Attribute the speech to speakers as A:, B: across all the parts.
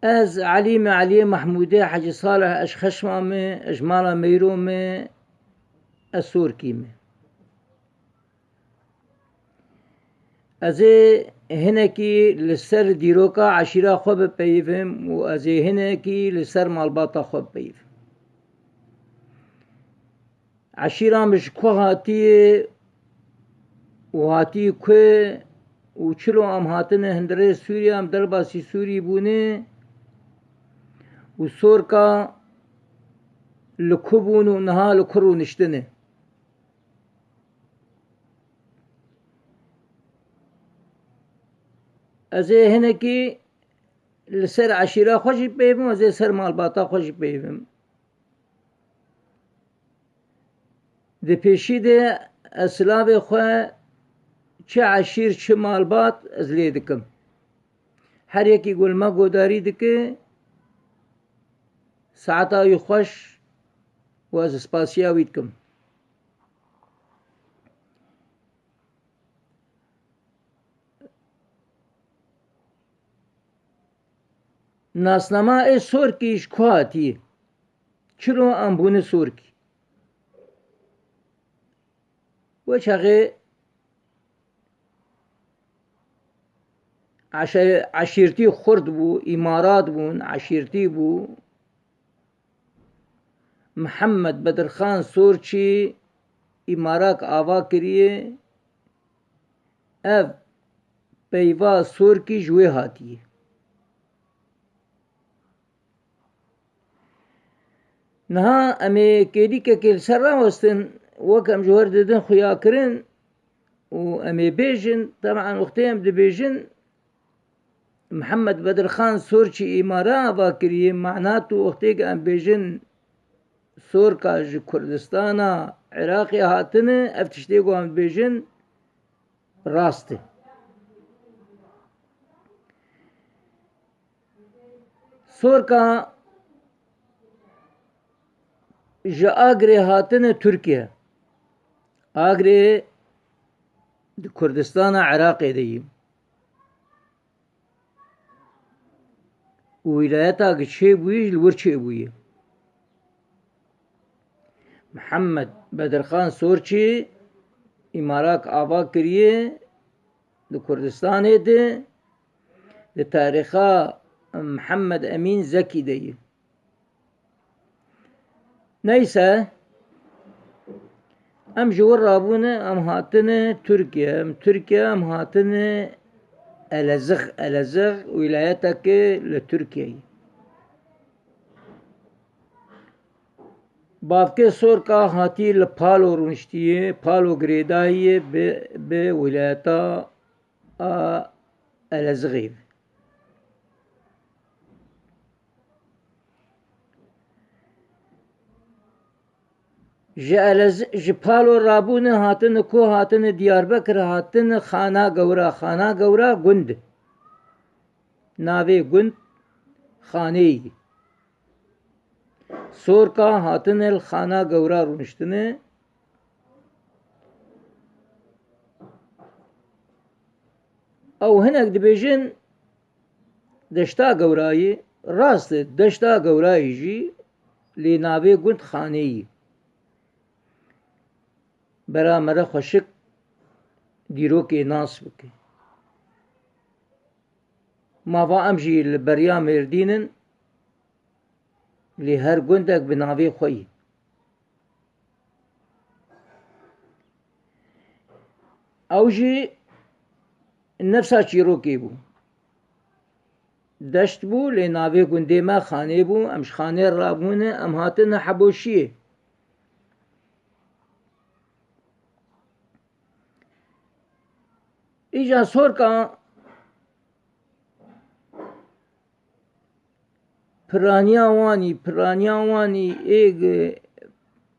A: از علی محموده حاجی صالح اش خشمامه اش مالا میرومه اسورکیمه از هنکی لسر دیروکا عشیرا خوب پیفم و از هنکی لسر مالباتا خوب پیفم عشیرا مش کو هاتی و هاتی که و چلو ام هاتنه هندره سوری ام درباسی سوری بونه و سورکا لکوبون و نها لکرو نشتنه از هنکی لسر عشیرا خوشی پیفم از سر مالباتا خوشی پیفم ده پیشی ده اسلام خواه چه عشیر چه مالبات از لی دکم هر یکی گل ما گوداری دکه ساعتا خوش و از سپاسیاوی دکم ناسنما ای سورکیش کواتی چلو امبونه سورکی و چاقه عشیرتی خورد بو امارات بون عشیرتی بو محمد بدرخان سورچی اماراک آوا کریه اف پیوا سورکی جوی هاتیه نها امی کدی که کل سر وستن وکم جوهر ددن خویا کرن و امی بیجن طبعا وقتیم دی بیجن محمد بدرخان سورچی امارا واکریه معناتو وقتی که ام بیجن سورکا ج کردستانا عراقی هاتنه افتشتی گو ام بیجن راسته سورکا ج آگری هاتنه ترکیه آگری کردستان عراقی دیم ولایتا که چه بویش لور چه بویه محمد بدرخان سورچی اماراک آبا کریه ده کردستان ده تاریخا محمد امین زکی دیم نیسه ام جور رابونه ام هاتنه ترکیه ام هاتنه الازغ ولایتا که لترکیه بافکه سورکا هاتی لپالو رونشتیه پالو گریداییه به ولایتا الازغیب جه پالو رابونه هاتن کو هاتن دیاربکر هاتن خانه گورا گند ناوی گند خانه سورکا هاتن الخانه گورا رونشتنه او هنک دبیجن دشتا گورایی راست دشتا گورایی جی لی ناوی گند خانه برا مره خوشک دیروکی ناس بکی ماوا امجی لبریا مردینن لی هر گندک بناوی خوی او جی نفسا چیروکی بو دشت بو لی ناوی گنده ما خانه بو امش خانه رابونه ام هاتن حبوشیه ایجا سورکا پرانیا وانی ایگ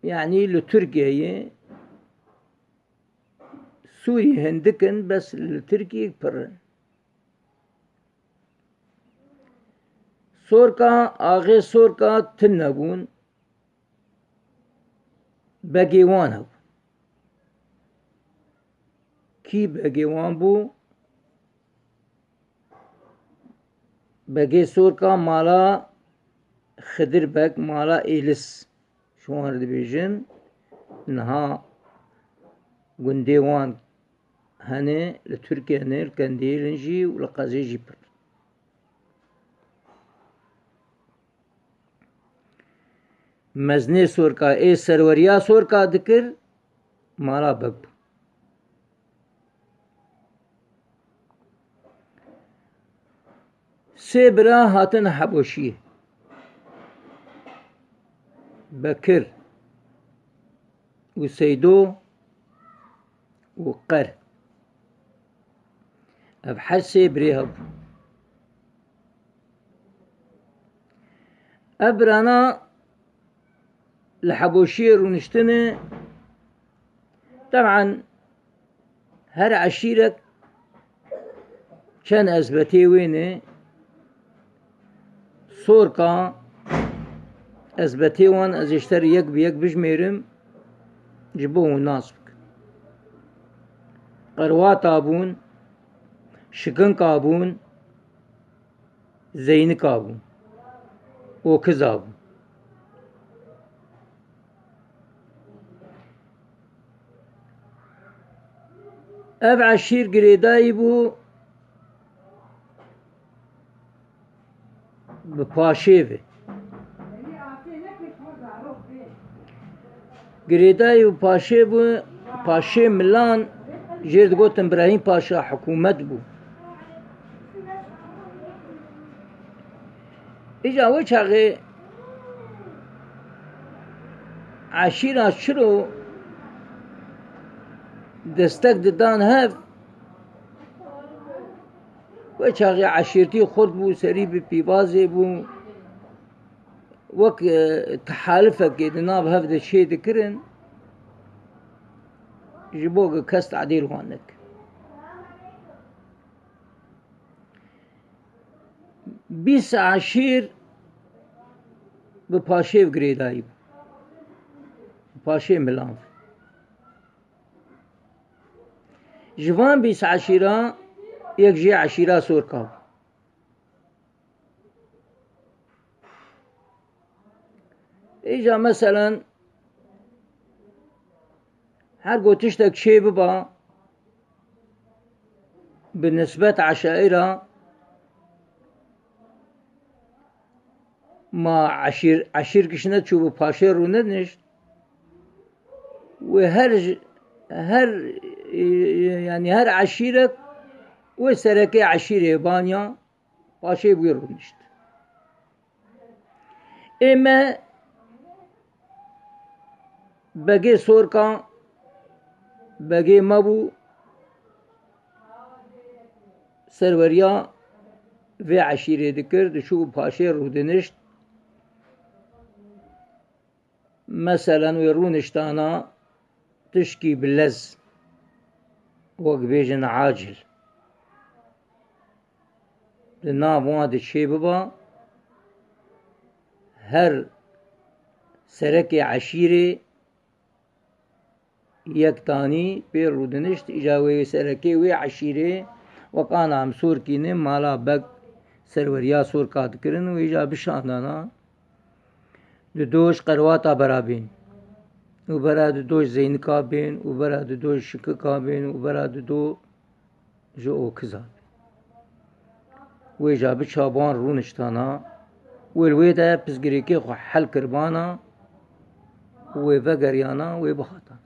A: یعنی لترکیه سوری هندکن بس لترکیه پرن سورکا آغه سورکا تن نبون بگیوان هبون کی بگیوان بو بگی سورکا مالا خدر بگ مالا ایلس شوان دبیجن نها گنده وان هنه لترکیه نر کندیلنجی و لقازی جیپر مزنه سورکا ای سروریا سورکا دکر مالا بگ سه برا هاتن حبوشی بكر وسيدو وقر أبحسي بريهب أبرانا لحبوشير ونشتني طبعا هر عشيرك كان أثبتي ويني سوركا أثبتي وان أزيشتري يك بيك بجميرم جبوه ناسبك قروات آبون شكن كابون زين كابون وكزابون أب عشير قريداي بو بپاشيوه قريداي وپاشي بو پاشي ملان جيرد قوت إبراهيم پاشا حكومت بو إجا وچاقي عشيرا شرو دستك ددان هف وچاقي عشيرتي خود بو سري بيبازي بو وك تحالفك ناب هفد الشيء ذكرن جبوك كست عديل وانك بيس عشير بپاشيف قريداي بپاشي ملان جوان بيس عشيرا يك جي عشيرا سوركا إجا مثلا هر قوتشتك شي ببا بالنسبة عشائرها ما عشير كشنت شو بپاشي روند نشت وهر يعني هر عشيرك وسركي عشيرة بانيا پاشي بيرو نشت اما بگی سورکا بگی مبو سروریا و عشیره دکرد شو پاشه رودنشت مثلا و رونشتانا تشكي باللز وقبيجن عاجل لنا مواد الشيببا هر سركي عشيري يكتاني بير رودنشت إجاوي سركي وي عشيري وكان عم سور كيني مالا بق سروريا سور كاد كرن وإجا بشاندانا دوش قرواتا برابين وبرا دوش زين كابين وبرا دوش شك كابين وبرا دو جو كزاب وإجا بشابان رونشتانا والويدا بزقريكي خو حل كربانا وفقريانا وبخاطا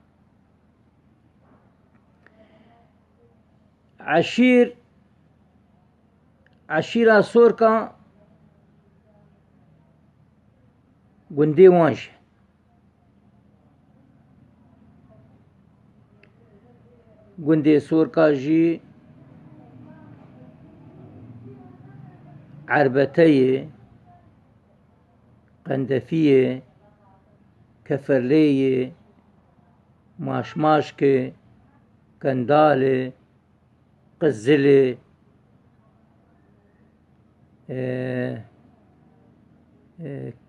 A: عشيرة سوركا قندي وانش قندي سوركا جي عربتي قندفية كفرلية ماشماشكة كندالة قزلة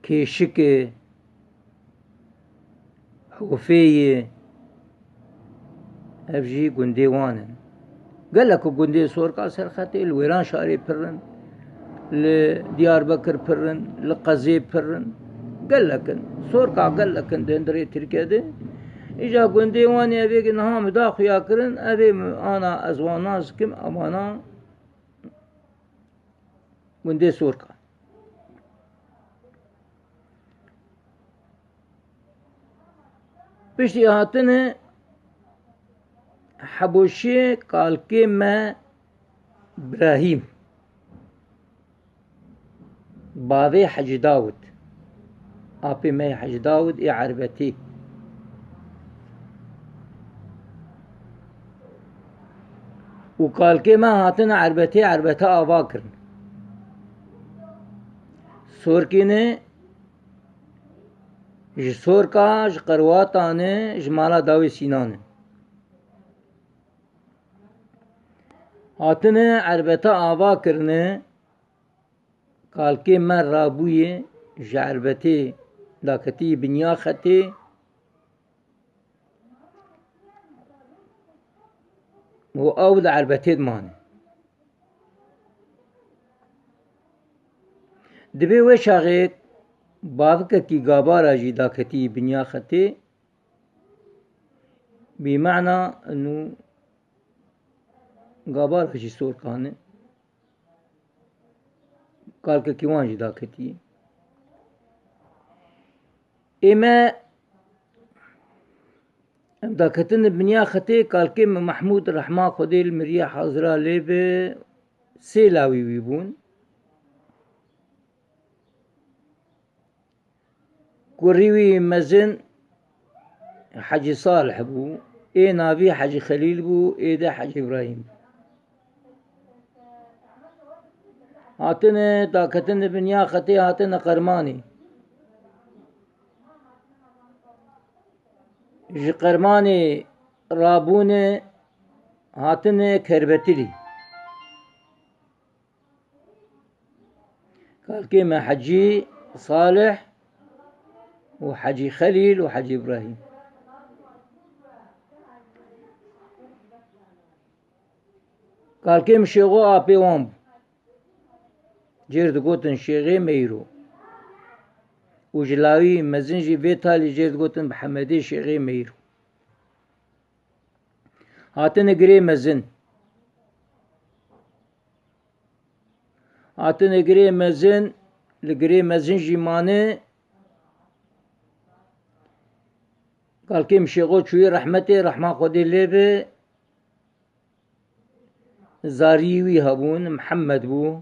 A: كيشكة حوفية أبجي قندي وانن قال لك قندي سوركا سرختي الويران شاري برن لديار بكر برن لقزيب برن قال لكن سوركا قال لكن دندري تركيا دي إجا قندي واني أبيك إنها مداخو ياكرن أبي أنا أزواناز كم أمانا قندي سوركا بشتي هاتنه حبوشي قال كيما إبراهيم باوي حج داود أبي ما حج داود إي عربتي وقال كيما هاتنا عربتي عربتا آواكرن سوركيني سوركا قرواتاني جمالا داوي سيناني هاتنا عربتا آواكرن قال كيما رابوي جعربتي داكتي بنيا خطي و أول عربتي دماني دبي وشاغيت بابك كي غابارا جي داكتي بنيا خطي بمعنى انه غابارا جي سور كان قال كيوان جي داكتي إما داكتن بنيا خطي قال كيما محمود رحمة خدي المريا حاضرة ليبه سيلاوي ويبون كوريوي مزن حجي صالح بو اي نافي حجي خليل بو اي ده حجي ابراهيم هاتن داكتن بنيا خطي هاتن قرماني جي قرماني رابوني هاتن كربتلي قال كيما حجي صالح وحجي خليل وحجي إبراهيم قال كيم شيغو آبي وامب جيرد قوتن شيغي ميرو وجلاوي مزنجي بيتالي جيرد قوتن بحمدي شيغي ميرو هاتن قري مزن هاتن قري مزن لقري مزن جيماني قال كيم شيغو شوي رحمتي رحمة خدي ليبه زاريوي هبون محمد بو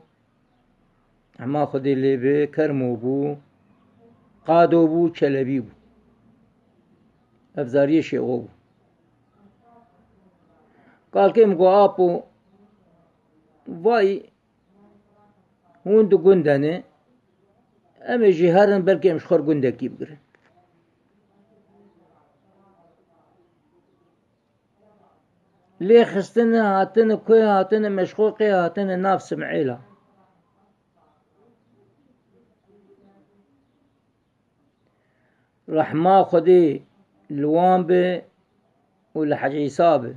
A: رحمة خدي ليبه كرمو بو قادو بو چلبي بو افزاري شيغو بو قال كيم قو آبو واي هون دو قنداني اما جهارن بلكي مشخور قندكي بقرن ليه خستن هاتن كوي هاتن مشخوقي هاتن ناف سمعيلا رحمة خدي لوان به ولحج عيسى به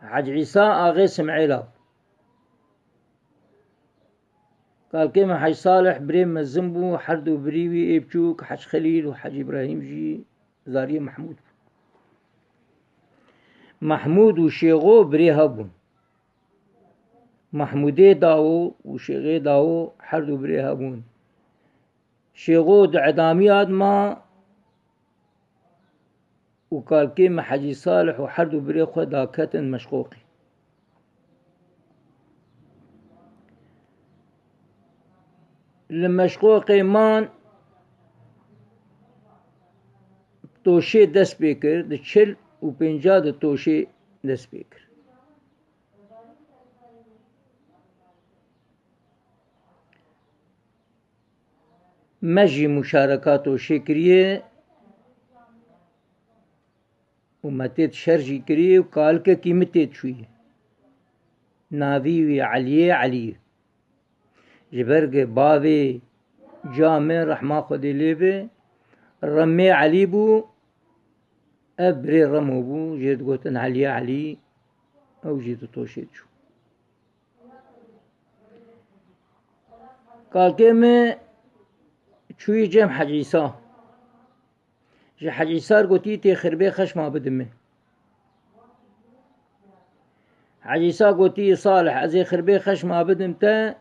A: حج عيسى آغي سمعيلا قال كيما حج صالح بريم الزنبو حردو بريوي ايبشوك حج خليل وحج إبراهيم جي زاري محمود محمود وشيغو بري هبون محمودي داو وشيغي داو حردو بري هبون شيغو دعدامي آدما وقال كيما حجي صالح وحردو بري خدا كتن مشقوقي لمشقوقي مان توشي دس بيكر دچل و 50 توشي دست بکر مجي مشاركات توشي كريه ومتت شرجي كريه وقال كيمتت شوية ناوي علي جبرق باوي جامع رحمة خدي ليبه رمي علي بو أبري رمو بو جيد قوتن علي أو جيد توشيد شو قال كيما شوي جام حج عيسى جا حج عيسى قوتي تي خربي خشمه بدمه حج عيسى قوتي صالح ازي خربي خشمه بدمته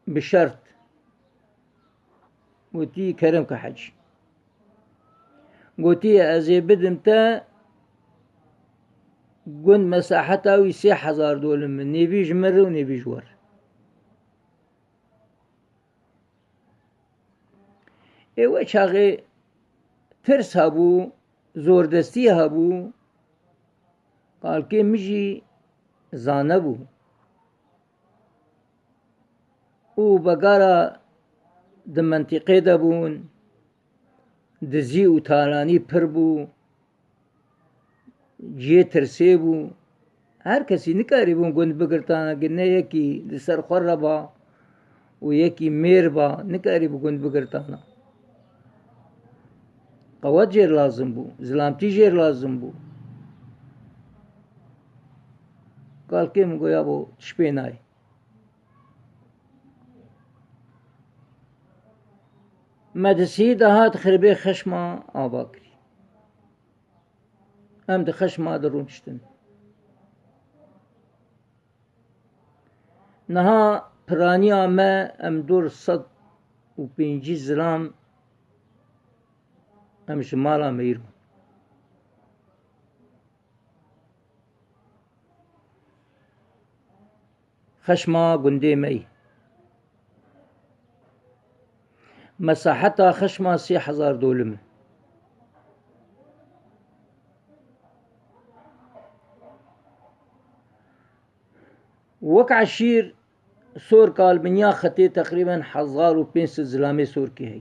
A: بالشرط قوتي كرم كحج قوتي ازي بدمته قن مساحته ويسي 1000 دولار من نبيج مرة ونبيج ور ايوه شاغي ترس هبو زور دستی هبو قال كي مجي زانبو و بقارا د منطقه دبون دزي و تالاني پربو جي ترسيبو هر کسی نکاری بون گند بگرتانا گنه یکی دسر خور با و یکی میر با نکاری بو گند بگرتانا قوت جير لازم بو زلامتي جير لازم بو قال كيم گویا بو تشبيناي مدسي دهات خربي خشما آباكري ام ده خشما درونشتن نها پرانيا ما ام دور 105 زلام ام شمالا ميرو خشما گندي مي مساحتها خشما 3000 دولم وك عشير سور قال بنيا خطي تقريبا 1500 زلامي سور کی ہے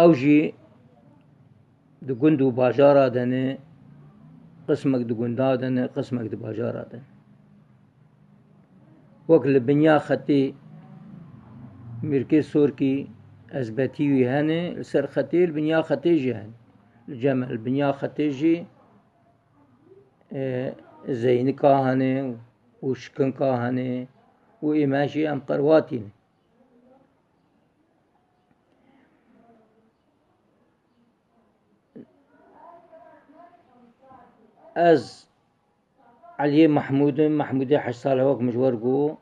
A: او جي د گندو باجارا دنه قسمك د گندا دنه قسمك د باجارا دنه وكل بنيا خطي مركز سور کی اثبتي ويهانه سر خطي البنيا خطي جهن الجمع البنيا خطي جي زين كاهنه وشكن كاهنه وإماشي أم قرواتين از علي محمود حج صالح وك مجورقو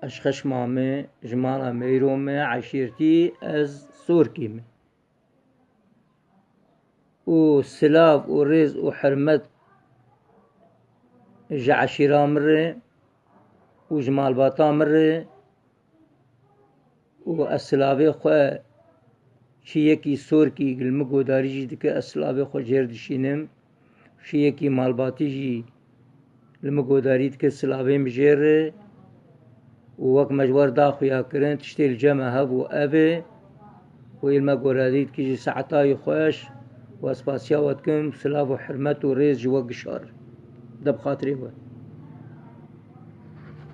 A: اشخش مامي جمالا ميرومي عشيرتي از سوركيمي و سلاف و رز و حرمت جا عشيرا مرة و جمال باطا مرة و السلافي خواه شي يكي سوركي قلمقو داري جي دكا السلافي خواه جيردشينم شي يكي مالباتي جي المقو داري دكا السلافي مجير ووك مجوار داخو يا كرن تشتي الجمع هبو أبي ويلما قراديد كيجي ساعتاي خوش واسباسيا واتكم سلاف وحرمت وريز جوا قشار دب خاطري هو